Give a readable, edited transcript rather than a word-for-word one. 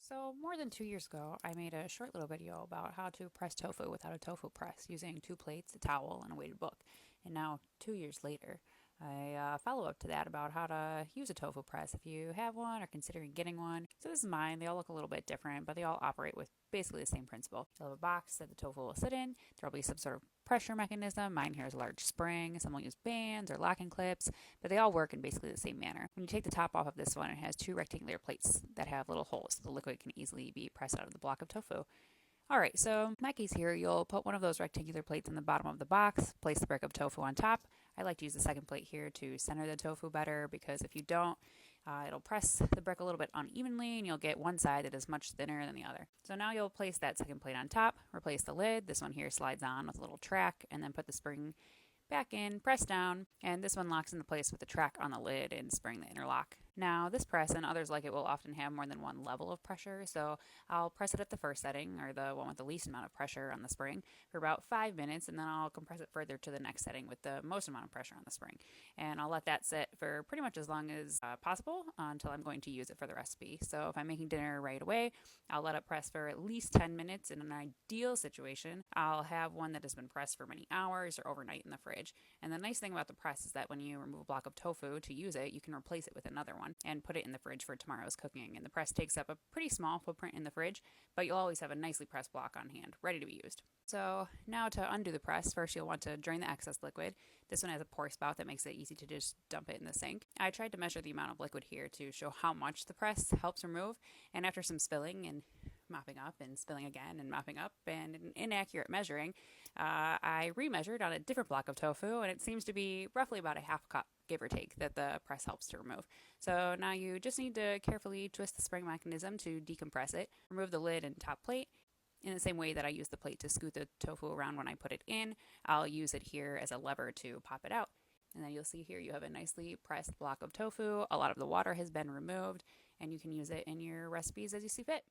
So, more than 2 years ago, I made a short little video about how to press tofu without a tofu press using two plates, a towel, and a weighted book. And now, 2 years later, I follow up to that about how to use a tofu press if you have one or considering getting one. So, this is mine. They all look a little bit different, but they all operate with basically the same principle. You'll have a box that the tofu will sit in. There will be some sort of pressure mechanism. Mine here is a large spring. Some will use bands or locking clips, but they all work in basically the same manner. When you take the top off of this one, it has two rectangular plates that have little holes. The liquid can easily be pressed out of the block of tofu. Alright, so in my case here, you'll put one of those rectangular plates in the bottom of the box, place the brick of tofu on top. I like to use the second plate here to center the tofu better because if you don't, it'll press the brick a little bit unevenly and you'll get one side that is much thinner than the other. So now you'll place that second plate on top, replace the lid. This one here slides on with a little track, and then put the spring back in, press down, and this one locks into place with the track on the lid and spring the interlock. Now, this press and others like it will often have more than one level of pressure, so I'll press it at the first setting, or the one with the least amount of pressure on the spring, for about 5 minutes, and then I'll compress it further to the next setting with the most amount of pressure on the spring. And I'll let that sit for pretty much as long as possible until I'm going to use it for the recipe. So if I'm making dinner right away, I'll let it press for at least 10 minutes. In an ideal situation, I'll have one that has been pressed for many hours or overnight in the fridge. And the nice thing about the press is that when you remove a block of tofu to use it, you can replace it with another one and put it in the fridge for tomorrow's cooking. And the press takes up a pretty small footprint in the fridge, but you'll always have a nicely pressed block on hand, ready to be used. So now to undo the press, first you'll want to drain the excess liquid. This one has a pour spout that makes it easy to just dump it in the sink. I tried to measure the amount of liquid here to show how much the press helps remove, and after some spilling and mopping up and spilling again and mopping up and an inaccurate measuring, I remeasured on a different block of tofu, and it seems to be roughly about a half cup, give or take, that the press helps to remove. So now you just need to carefully twist the spring mechanism to decompress it, remove the lid and top plate. In the same way that I use the plate to scoot the tofu around when I put it in, I'll use it here as a lever to pop it out. And then you'll see here you have a nicely pressed block of tofu. A lot of the water has been removed, and you can use it in your recipes as you see fit.